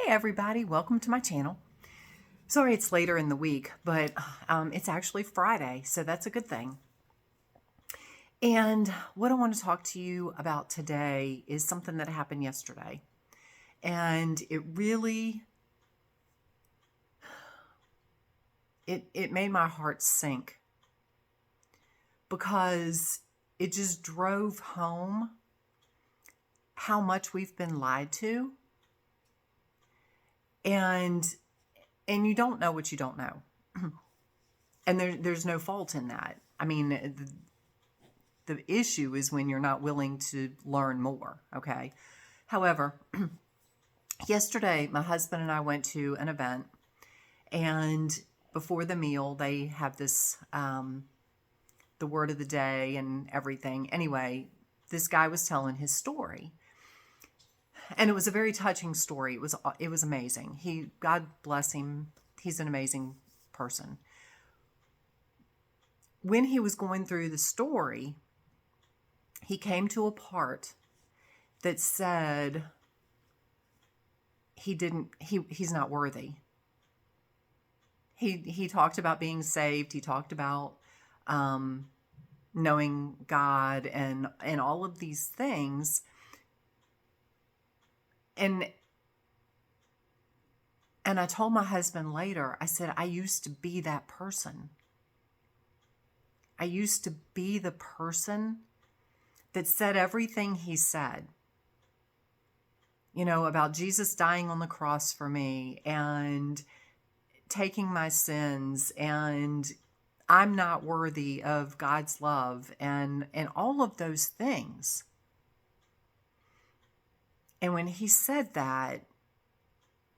everybody, welcome to my channel. Sorry it's later in the week, but it's actually Friday, so that's a good thing. And what I want to talk to you about today is something that happened yesterday. And it really, it made my heart sink because it just drove home how much we've been lied to. And you don't know what you don't know. And there's no fault in that. I mean, the issue is when you're not willing to learn more, okay? However, yesterday, my husband and I went to an event, and before the meal, they have this, the word of the day and everything. Anyway, this guy was telling his story. And it was a very touching story. It was amazing. God bless him. He's an amazing person. When he was going through the story, he came to a part that said he's not worthy. He talked about being saved. He talked about knowing God and all of these things. And I told my husband later, I said, I used to be that person. I used to be the person that said everything he said, about Jesus dying on the cross for me and taking my sins, and I'm not worthy of God's love and all of those things. And when he said that,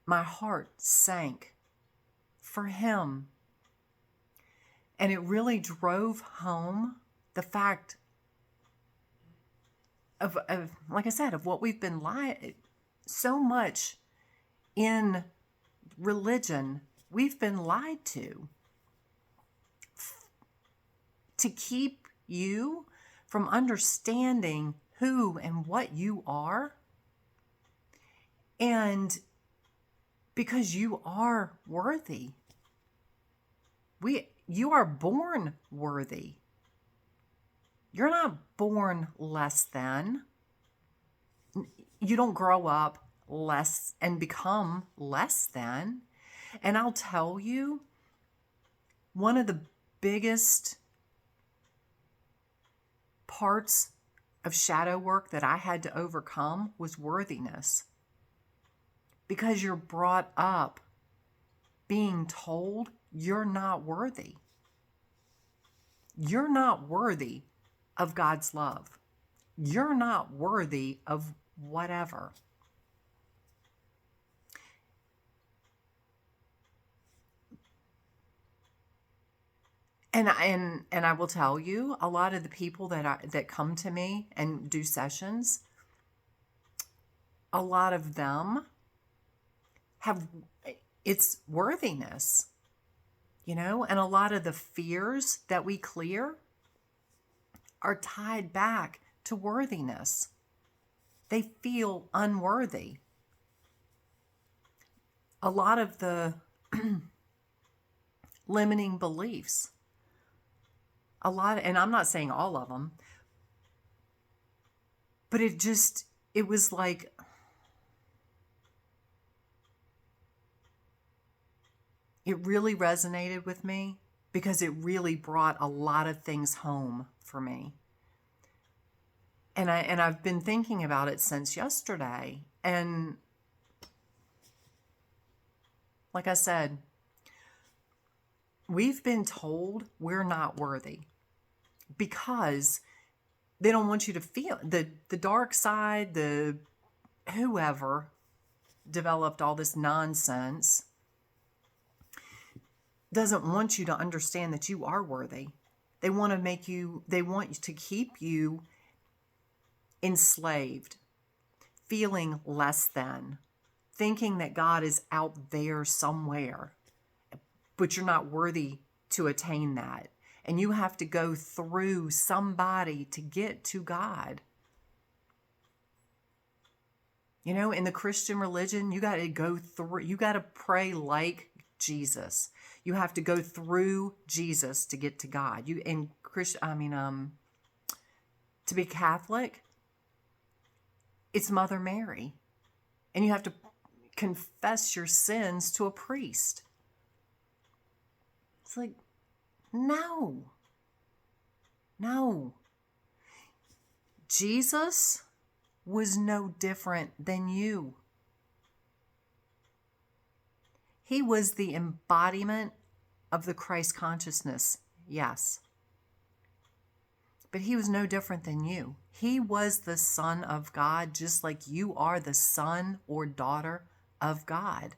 my heart sank for him. And it really drove home the fact of like I said, of what we've been lied so much in religion. We've been lied to keep you from understanding who and what you are. And because you are worthy. You are born worthy. You're not born less than. You don't grow up less and become less than. And I'll tell you, one of the biggest parts of shadow work that I had to overcome was worthiness. Because you're brought up being told you're not worthy. You're not worthy of God's love. You're not worthy of whatever. And I will tell you, a lot of the people that come to me and do sessions, a lot of them have it's worthiness, and a lot of the fears that we clear are tied back to worthiness. They feel unworthy. A lot of the limiting beliefs, and I'm not saying all of them, but it was like, it really resonated with me because it really brought a lot of things home for me. And I've been thinking about it since yesterday. And like I said, we've been told we're not worthy because they don't want you to feel the dark side, the whoever developed all this nonsense doesn't want you to understand that you are worthy. They want to keep you enslaved, feeling less than, thinking that God is out there somewhere, but you're not worthy to attain that. And you have to go through somebody to get to God. You know, in the Christian religion, you got to go through, you got to pray like Jesus. You have to go through Jesus to get to God. You in Christian, to be Catholic, it's Mother Mary, and you have to confess your sins to a priest. It's like, no. Jesus was no different than you. He was the embodiment of the Christ consciousness, yes. But he was no different than you. He was the Son of God, just like you are the son or daughter of God.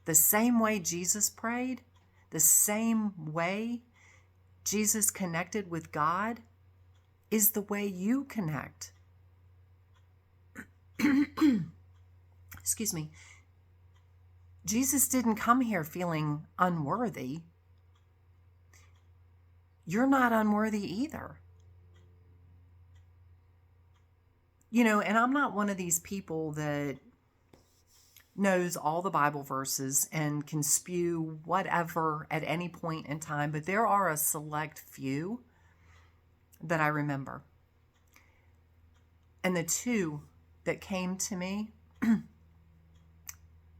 The same way Jesus prayed, the same way Jesus connected with God is the way you connect. Excuse me. Jesus didn't come here feeling unworthy. You're not unworthy either. You know, and I'm not one of these people that knows all the Bible verses and can spew whatever at any point in time, but there are a select few that I remember. And the two that came to me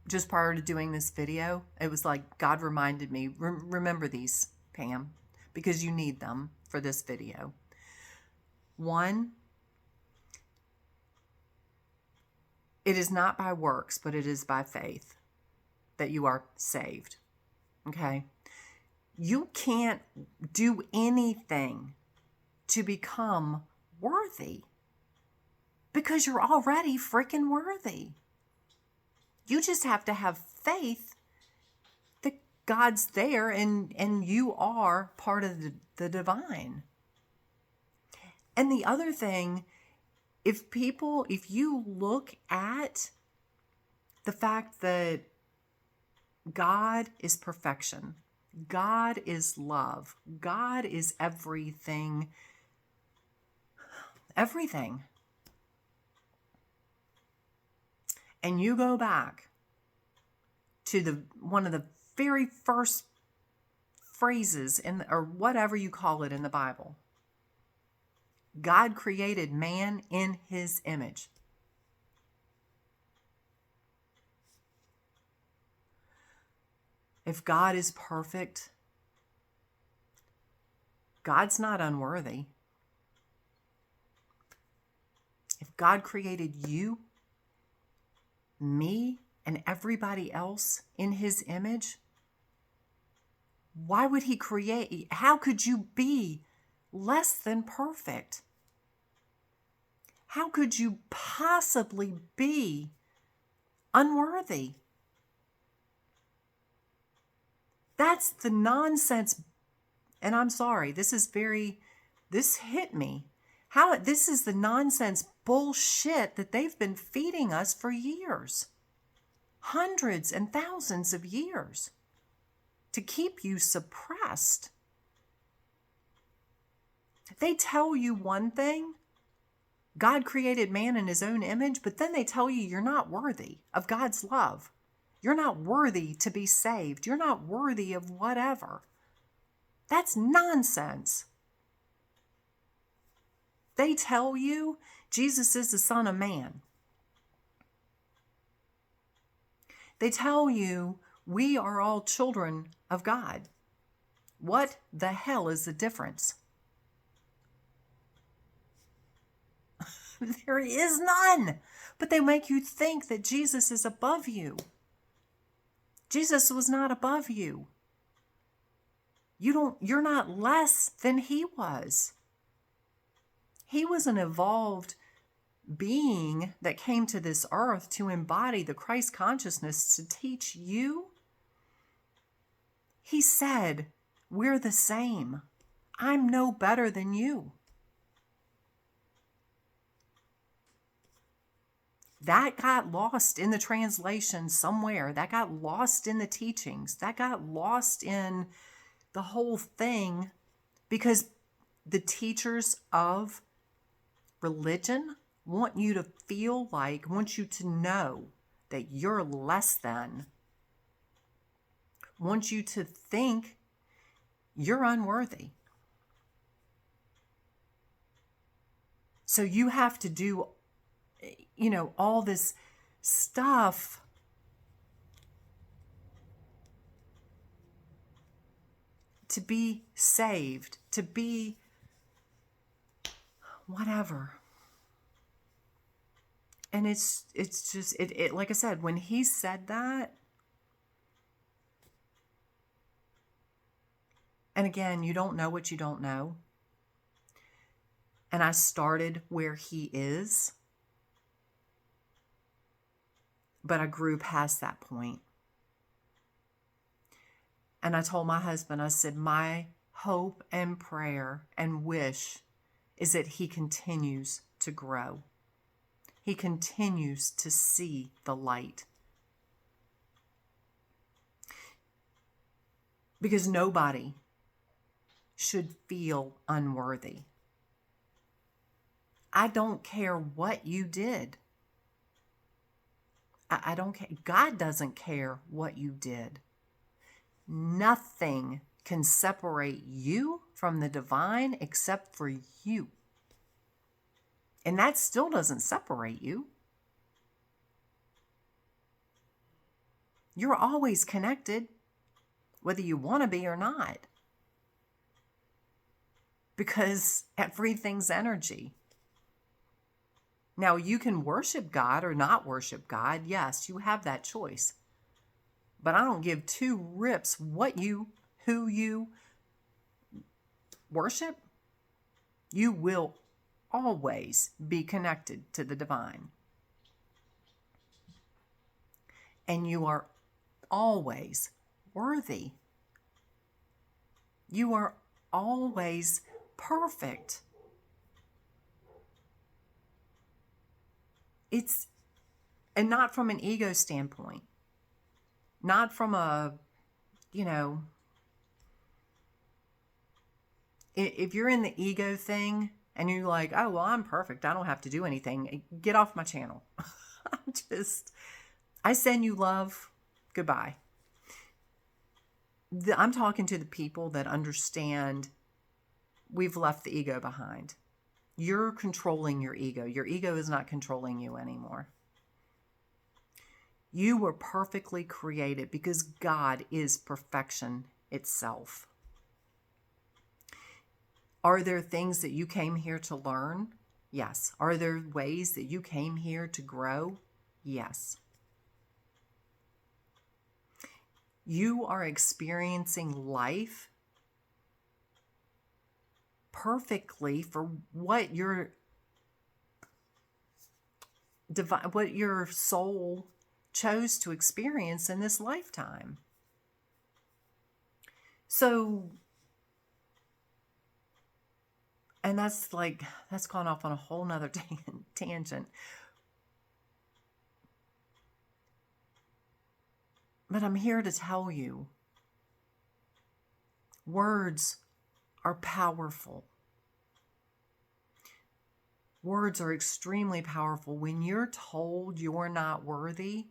just prior to doing this video, it was like God reminded me, remember these, Pam, because you need them for this video. One, it is not by works, but it is by faith that you are saved. Okay? You can't do anything to become worthy because you're already freaking worthy. You just have to have faith that God's there and you are part of the divine. And the other thing, if you look at the fact that God is perfection, God is love, God is everything. And you go back to one of the very first phrases or whatever you call it in the Bible. God created man in his image. If God is perfect, God's not unworthy. If God created you, me, and everybody else in his image, why would he create? How could you be less than perfect? How could you possibly be unworthy? That's the nonsense. And I'm sorry, this hit me. This is the nonsense bullshit that they've been feeding us for years. Hundreds and thousands of years. To keep you suppressed. They tell you one thing. God created man in his own image, but then they tell you you're not worthy of God's love. You're not worthy to be saved. You're not worthy of whatever. That's nonsense. They tell you Jesus is the Son of Man. They tell you we are all children of God. What the hell is the difference? There is none. But they make you think that Jesus is above you. Jesus was not above you. You're not less than he was. He was an evolved being that came to this earth to embody the Christ consciousness to teach you. He said, we're the same. I'm no better than you. That got lost in the translation somewhere. That got lost in the teachings. That got lost in the whole thing because the teachers of religion want you to feel like, want you to know that you're less than, want you to think you're unworthy. So you have to do, all this stuff to be saved, to be whatever. And it's just, like I said, when he said that, and again, you don't know what you don't know. And I started where he is, but I grew past that point. And I told my husband, I said, my hope and prayer and wish is that he continues to grow. He continues to see the light. Because nobody should feel unworthy. I don't care what you did. I don't care. God doesn't care what you did. Nothing can separate you from the divine except for you. And that still doesn't separate you. You're always connected, whether you want to be or not. Because everything's energy. Now, you can worship God or not worship God. Yes, you have that choice. But I don't give two rips who you worship. You will always be connected to the divine. And you are always worthy. You are always perfect. And not from an ego standpoint. Not from a, if you're in the ego thing and you're like, oh, well, I'm perfect, I don't have to do anything, get off my channel. I send you love, goodbye. I'm talking to the people that understand we've left the ego behind. You're controlling your ego. Your ego is not controlling you anymore. You were perfectly created because God is perfection itself. Are there things that you came here to learn? Yes. Are there ways that you came here to grow? Yes. You are experiencing life perfectly for what your soul chose to experience in this lifetime. So, and that's gone off on a whole nother tangent. But I'm here to tell you, words are powerful. Words are extremely powerful. When you're told you're not worthy,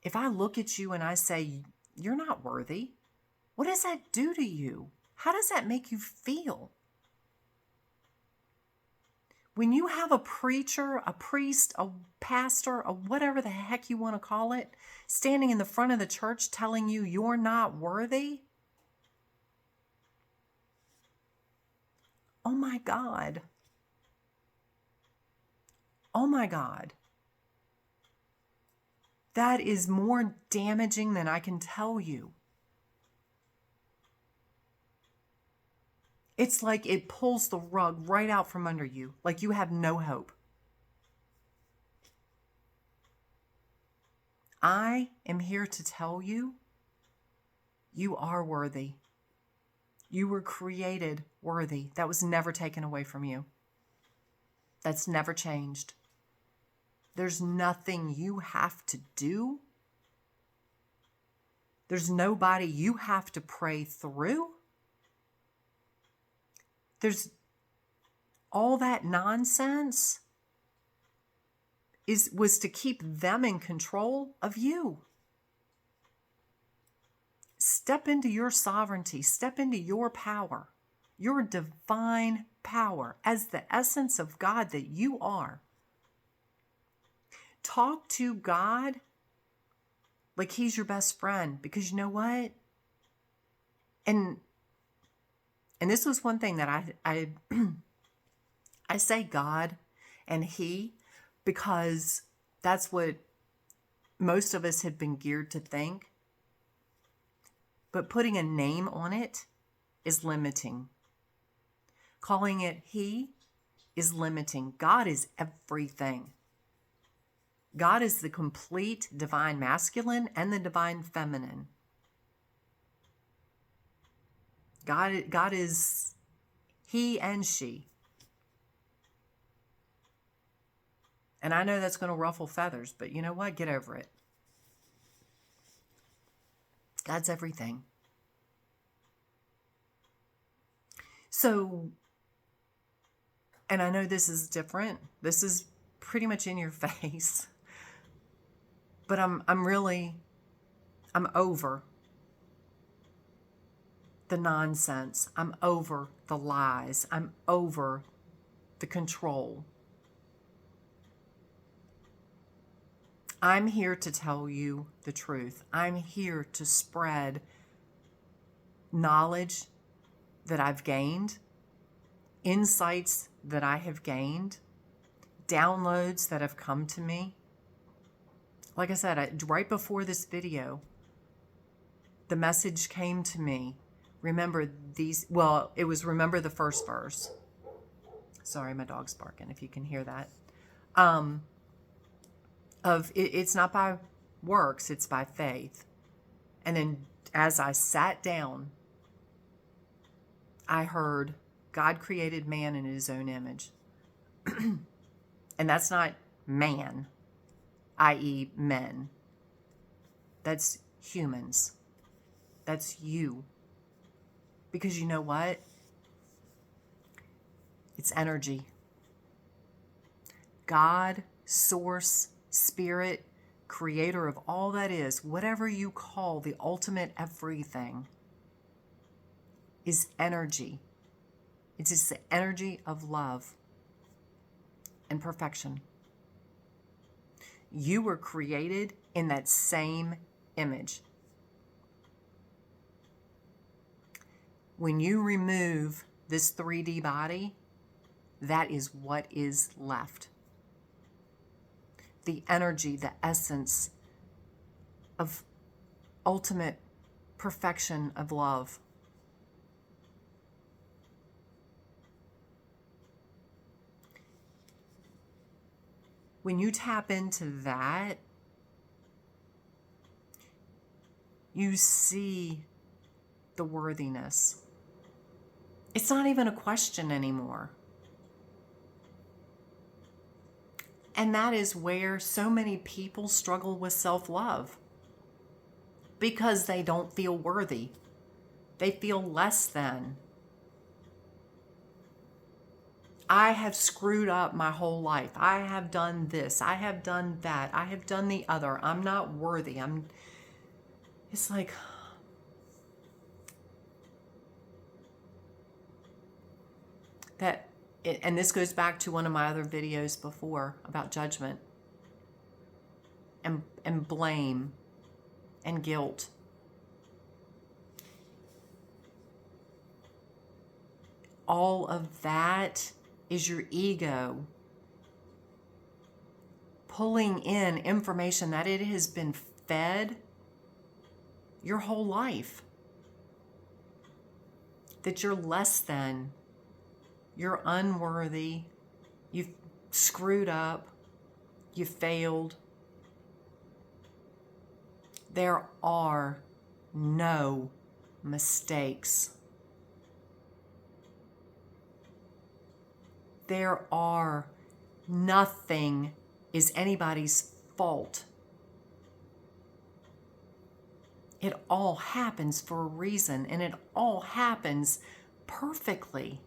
if I look at you and I say, you're not worthy, what does that do to you? How does that make you feel? When you have a preacher, a priest, a pastor, or whatever the heck you want to call it, standing in the front of the church telling you you're not worthy, oh my God. Oh my God. That is more damaging than I can tell you. It's like it pulls the rug right out from under you, like you have no hope. I am here to tell you, you are worthy. You were created worthy. That was never taken away from you. That's never changed. There's nothing you have to do. There's nobody you have to pray through. all that nonsense was to keep them in control of you. Step into your sovereignty. Step into your power, your divine power as the essence of God that you are. Talk to God like he's your best friend, because you know what? And this was one thing that I say God and he, because that's what most of us have been geared to think. But putting a name on it is limiting. Calling it he is limiting. God is everything. God is the complete divine masculine and the divine feminine. God is he and she. And I know that's going to ruffle feathers, but you know what? Get over it. God's everything. So, and I know this is different. This is pretty much in your face. But I'm over the nonsense. I'm over the lies. I'm over the control. I'm here to tell you the truth. I'm here to spread knowledge that I've gained, insights that I have gained, downloads that have come to me. Like I said, right before this video, the message came to me. Remember the first verse. Sorry, my dog's barking, if you can hear that. It's not by works, it's by faith. And then as I sat down, I heard God created man in his own image. And that's not man, i.e. men. That's humans. That's you. Because you know what? It's energy. God, source, spirit, creator of all that is, whatever you call the ultimate everything, is energy. It's just the energy of love and perfection. You were created in that same image. When you remove this 3D body, that is what is left. The energy, the essence of ultimate perfection of love. When you tap into that, you see the worthiness. It's not even a question anymore. And that is where so many people struggle with self-love. Because they don't feel worthy. They feel less than. I have screwed up my whole life. I have done this. I have done that. I have done the other. I'm not worthy. It's like, that, and this goes back to one of my other videos before about judgment and blame and guilt. All of that is your ego pulling in information that it has been fed your whole life. That you're less than, you're unworthy, you've screwed up, you failed. There are no mistakes. Nothing is anybody's fault. It all happens for a reason, and it all happens perfectly.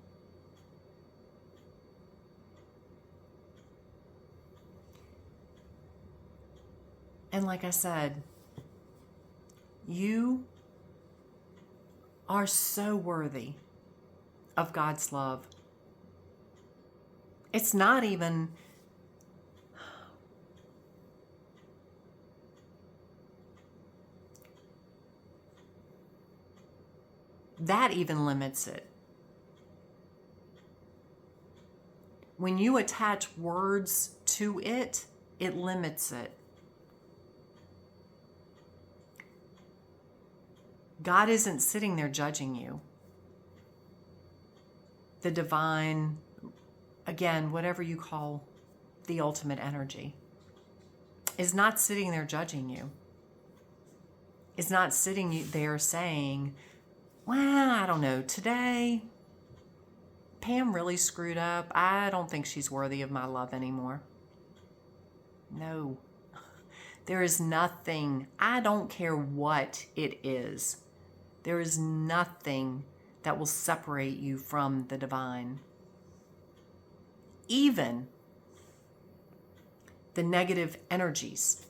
And like I said, you are so worthy of God's love. It's not even that even limits it. When you attach words to it, it limits it. God isn't sitting there judging you. The divine, again, whatever you call the ultimate energy, is not sitting there judging you. Is not sitting there saying, well, I don't know, today Pam really screwed up. I don't think she's worthy of my love anymore. No. There is nothing, I don't care what it is, there is nothing that will separate you from the divine. Even the negative energies,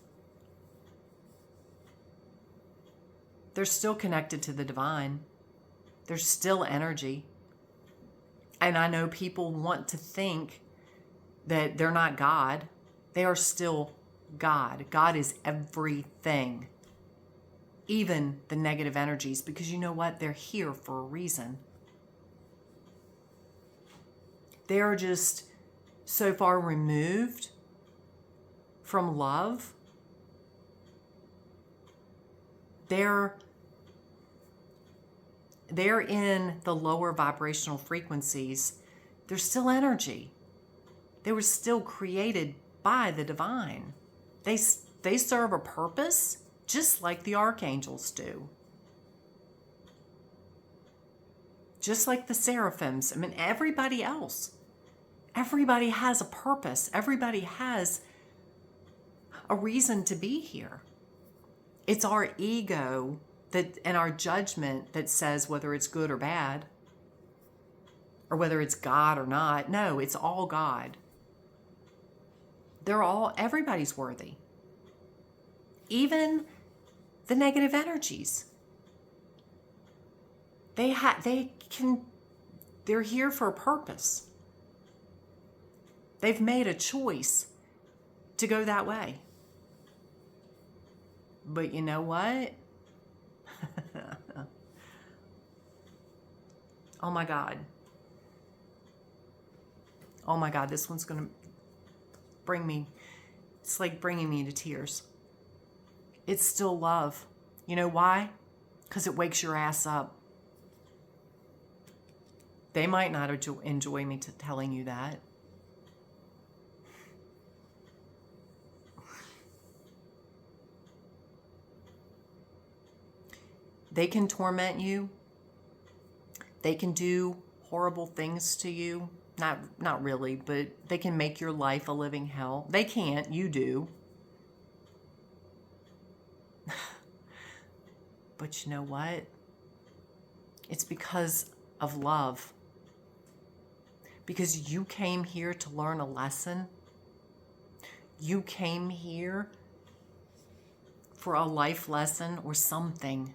they're still connected to the divine. There's still energy. And I know people want to think that they're not God. They are still God. God is everything. Even the negative energies, because you know what? They're here for a reason. They are just so far removed from love. They're in the lower vibrational frequencies. They're still energy. They were still created by the divine. They serve a purpose just like the archangels do. Just like the seraphims. I mean, everybody else. Everybody has a purpose. Everybody has a reason to be here. It's our ego that and our judgment that says whether it's good or bad, or whether it's God or not. No, it's all God. Everybody's worthy. Even the negative energies. They're here for a purpose. They've made a choice to go that way. But you know what? Oh my God. Oh my God, this one's going to it's like bringing me to tears. It's still love. You know why? Because it wakes your ass up. They might not enjoy me telling you that. They can torment you. They can do horrible things to you. Not really, but they can make your life a living hell. They can't. You do. But you know what? It's because of love. Because you came here to learn a lesson. You came here for a life lesson or something.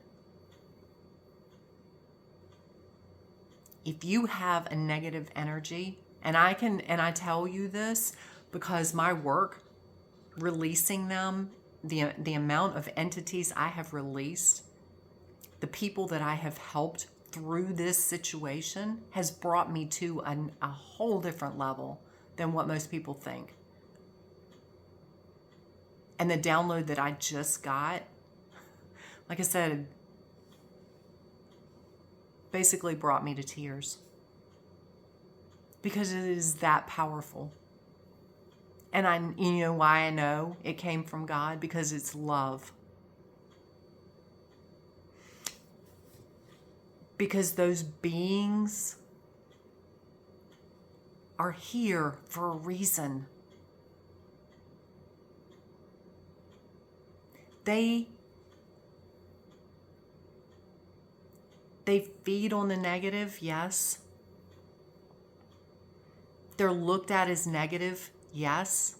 If you have a negative energy, and I tell you this because my work releasing them, the amount of entities I have released, the people that I have helped through this situation has brought me to a whole different level than what most people think. And the download that I just got, like I said, basically brought me to tears. Because it is that powerful. And you know why I know it came from God? Because it's love. Because those beings are here for a reason. They feed on the negative, yes. They're looked at as negative, yes.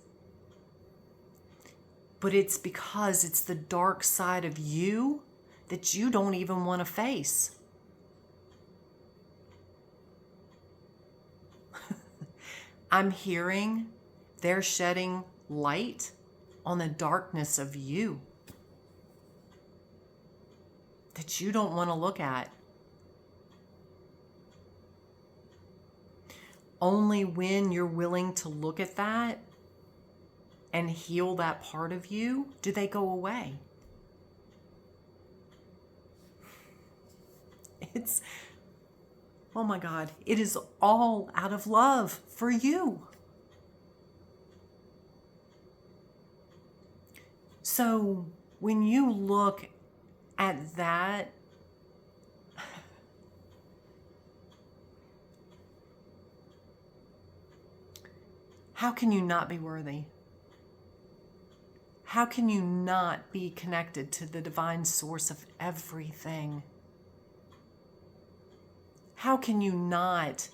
But it's because it's the dark side of you that you don't even want to face. I'm hearing they're shedding light on the darkness of you that you don't want to look at. Only when you're willing to look at that and heal that part of you do they go away. It's, oh my God, it is all out of love for you. So when you look at that, how can you not be worthy? How can you not be connected to the divine source of everything? How can you not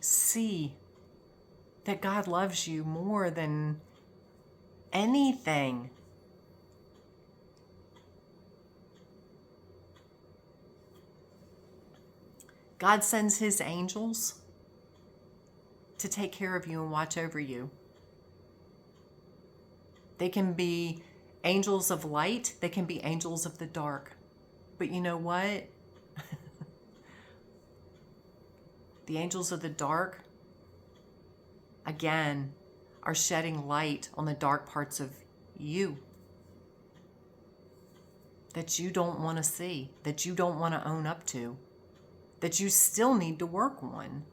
see that God loves you more than anything? God sends his angels to take care of you and watch over you. They can be angels of light. They can be angels of the dark. But you know what? The angels of the dark, again, are shedding light on the dark parts of you that you don't want to see, that you don't want to own up to, that you still need to work on.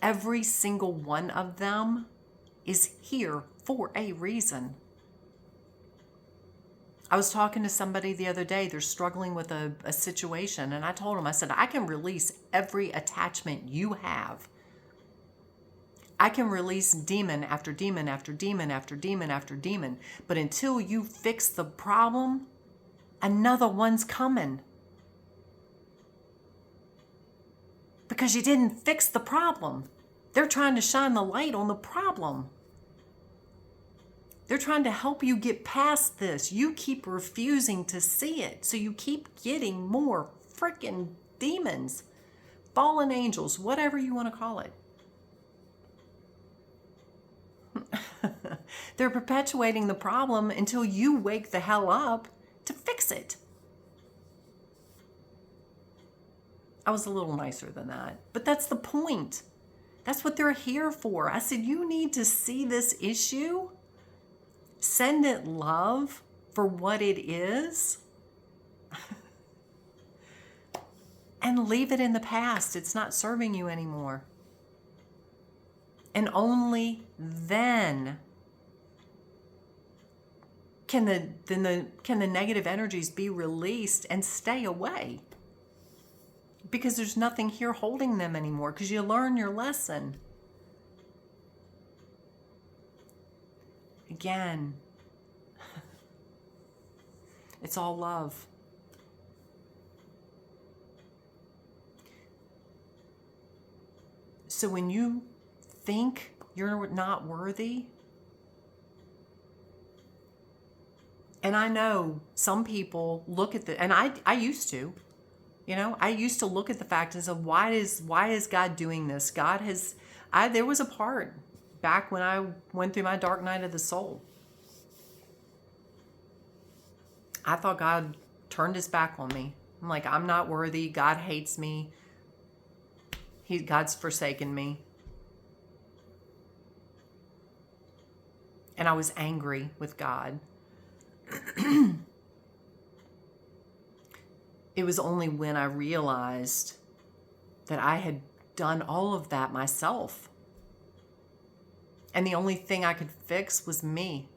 Every single one of them is here for a reason. I was talking to somebody the other day, they're struggling with a situation, and I told them, I said, I can release every attachment you have. I can release demon after demon after demon after demon after demon, but until you fix the problem, another one's coming. Because you didn't fix the problem. They're trying to shine the light on the problem. They're trying to help you get past this. You keep refusing to see it. So you keep getting more freaking demons, fallen angels, whatever you want to call it. They're perpetuating the problem until you wake the hell up to fix it. I was a little nicer than that, but that's the point. That's what they're here for. I said, you need to see this issue. Send it love for what it is and leave it in the past. It's not serving you anymore. And only then can the negative energies be released and stay away. Because there's nothing here holding them anymore, because you learn your lesson. Again, it's all love. So when you think you're not worthy, and I know some people look at and I used to, I used to look at the fact as of why is God doing this? There was a part back when I went through my dark night of the soul. I thought God turned his back on me. I'm like, I'm not worthy. God hates me. God's forsaken me. And I was angry with God. It was only when I realized that I had done all of that myself. And the only thing I could fix was me.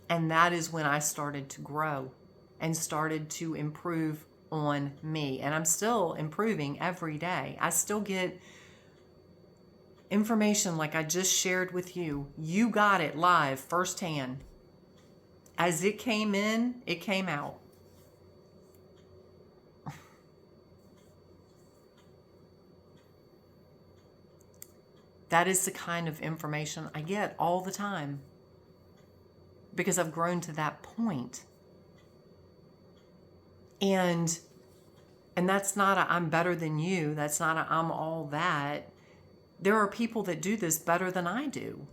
And that is when I started to grow and started to improve on me. And I'm still improving every day. I still get information like I just shared with you. You got it live firsthand. As it came in, it came out. That is the kind of information I get all the time because I've grown to that point. And that's not a I'm better than you. That's not a I'm all that. There are people that do this better than I do.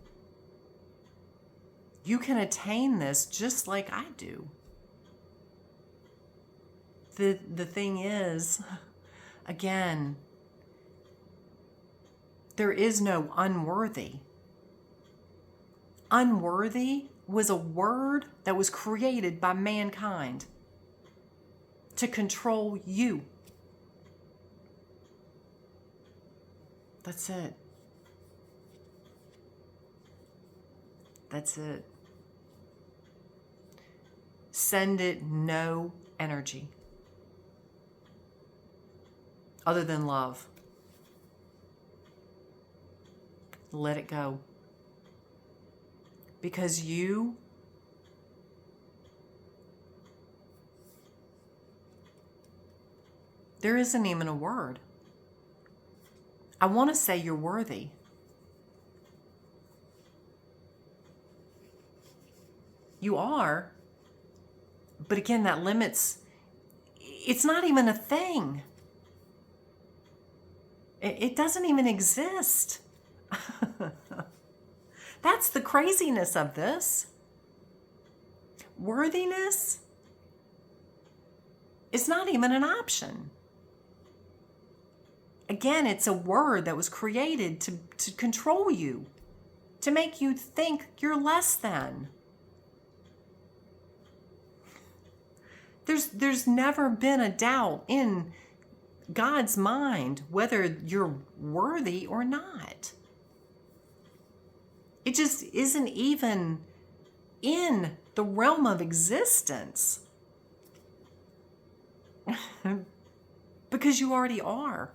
You can attain this just like I do. The thing is, again, there is no unworthy. Unworthy was a word that was created by mankind to control you. That's it. That's it. Send it no energy other than love. Let it go. Because there isn't even a word. I want to say you're worthy. You are. But again, that limits, it's not even a thing. It doesn't even exist. That's the craziness of this. Worthiness is not even an option. Again, it's a word that was created to control you, to make you think you're less than. There's never been a doubt in God's mind whether you're worthy or not. It just isn't even in the realm of existence. Because you already are.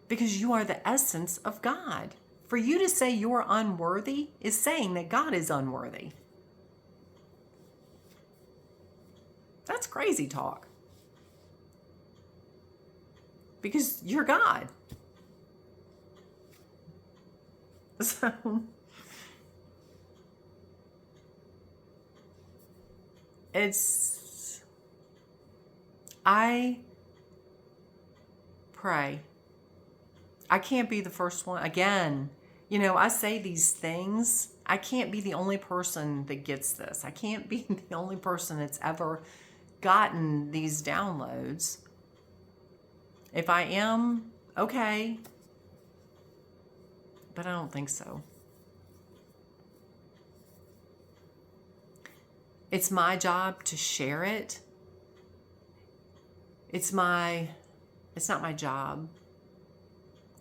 Because you are the essence of God. For you to say you're unworthy is saying that God is unworthy. That's crazy talk. Because you're God. So, I pray. I can't be the first one. Again, I say these things. I can't be the only person that gets this. I can't be the only person that's ever gotten these downloads. If I am, okay. But I don't think so. It's my job to share it. It's not my job.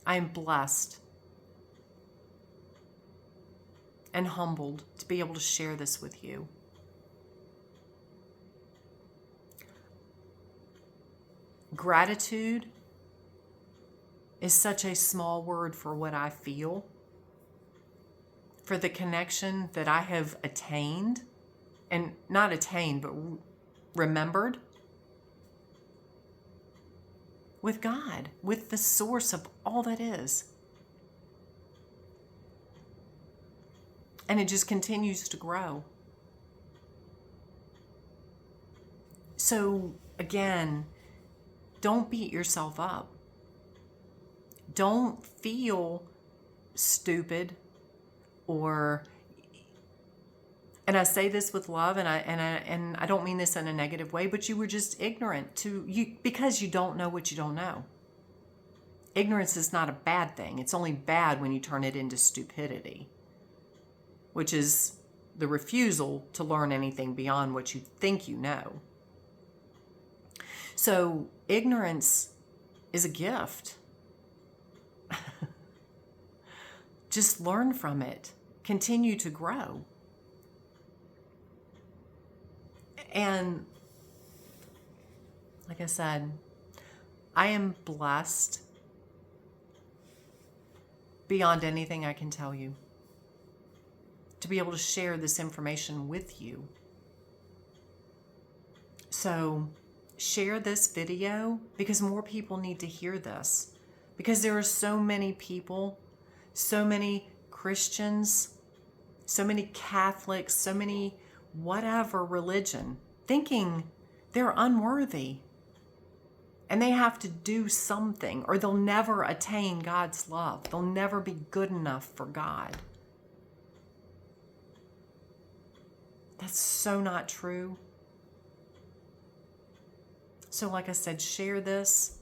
I am blessed and humbled to be able to share this with you. Gratitude is such a small word for what I feel, for the connection that I have attained, and not attained, but remembered with God, with the source of all that is. And it just continues to grow. So again, don't beat yourself up. Don't feel stupid and I say this with love, and I don't mean this in a negative way, but you were just ignorant because you don't know what you don't know. Ignorance is not a bad thing. It's only bad when you turn it into stupidity, which is the refusal to learn anything beyond what you think you know. So ignorance is a gift. Just learn from it. Continue to grow. And like I said, I am blessed beyond anything I can tell you to be able to share this information with you. So share this video because more people need to hear this. Because there are so many people, so many Christians, so many Catholics, so many whatever religion, thinking they're unworthy and they have to do something or they'll never attain God's love. They'll never be good enough for God. That's so not true. So like I said, share this.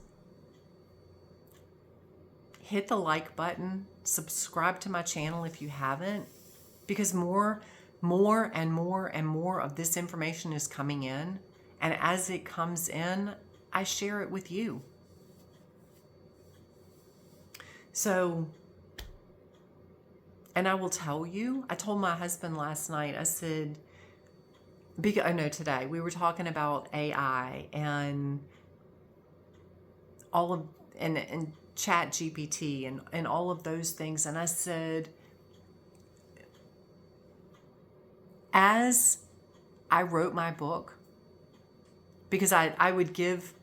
Hit the like button. Subscribe to my channel if you haven't, because more and more of this information is coming in. And as it comes in, I share it with you. So, and I will tell you, I told my husband last night, I said, today, we were talking about AI and all of, and Chat GPT and all of those things. And I said, as I wrote my book, because I would give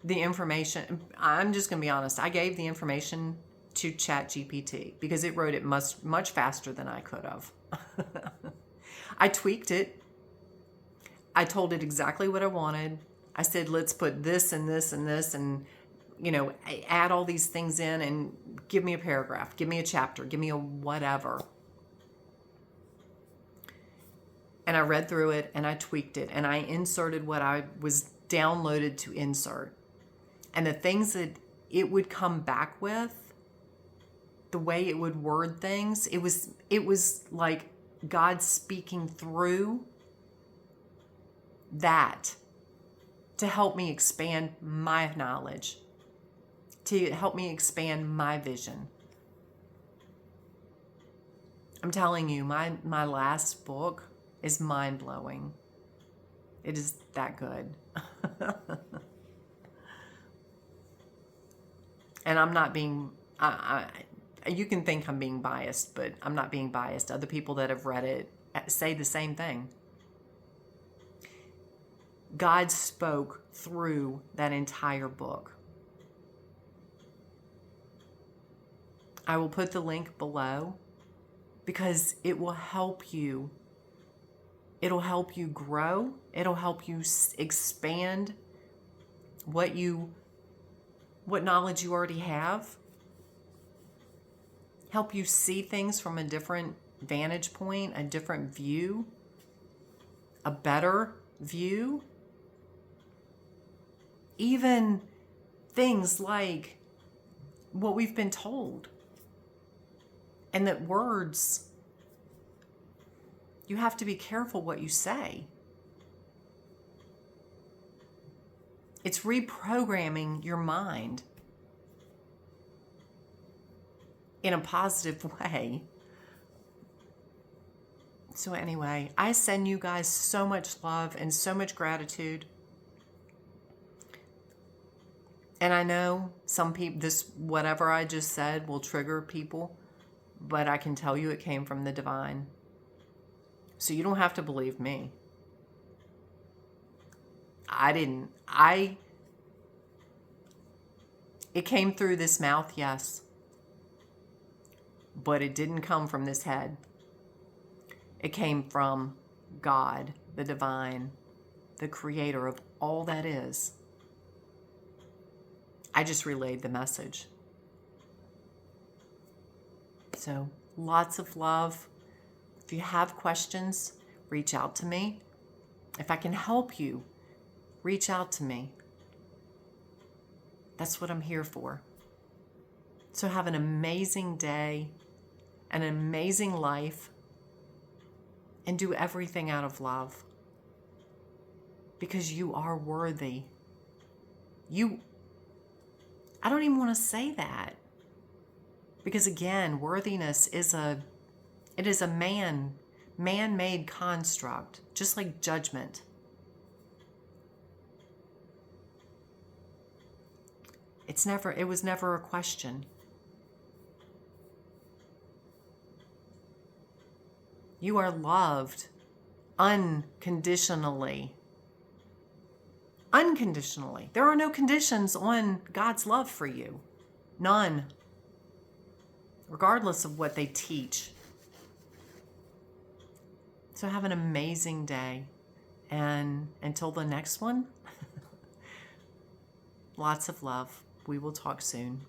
the information, I'm just going to be honest, I gave the information to Chat GPT because it wrote it much faster than I could have. I tweaked it. I told it exactly what I wanted. I said, let's put this and this and this and, add all these things in and give me a paragraph, give me a chapter, give me a whatever. And I read through it and I tweaked it and I inserted what I was downloaded to insert. And the things that it would come back with, the way it would word things, it was like God speaking through that to help me expand my knowledge, to help me expand my vision. I'm telling you, my last book is mind-blowing. It is that good. And I'm not being, you can think I'm being biased, but I'm not being biased. Other people that have read it say the same thing. God spoke through that entire book. I will put the link below because it will help you. It'll help you grow. It'll help you expand what knowledge you already have. Help you see things from a different vantage point, a different view, a better view. Even things like what we've been told. And that words, you have to be careful what you say. It's reprogramming your mind in a positive way. So anyway, I send you guys so much love and so much gratitude. And I know some people, whatever I just said will trigger people, but I can tell you it came from the divine. So you don't have to believe me. It came through this mouth, yes. But it didn't come from this head. It came from God, the divine, the creator of all that is. I just relayed the message. So lots of love. If you have questions, reach out to me. If I can help you, reach out to me. That's what I'm here for. So have an amazing day, an amazing life, and do everything out of love. Because you are worthy. I don't even want to say that. Because again, worthiness is a man-made construct, just like judgment. It was never a question. You are loved unconditionally. Unconditionally. There are no conditions on God's love for you. None. Regardless of what they teach. So have an amazing day. And until the next one, lots of love. We will talk soon.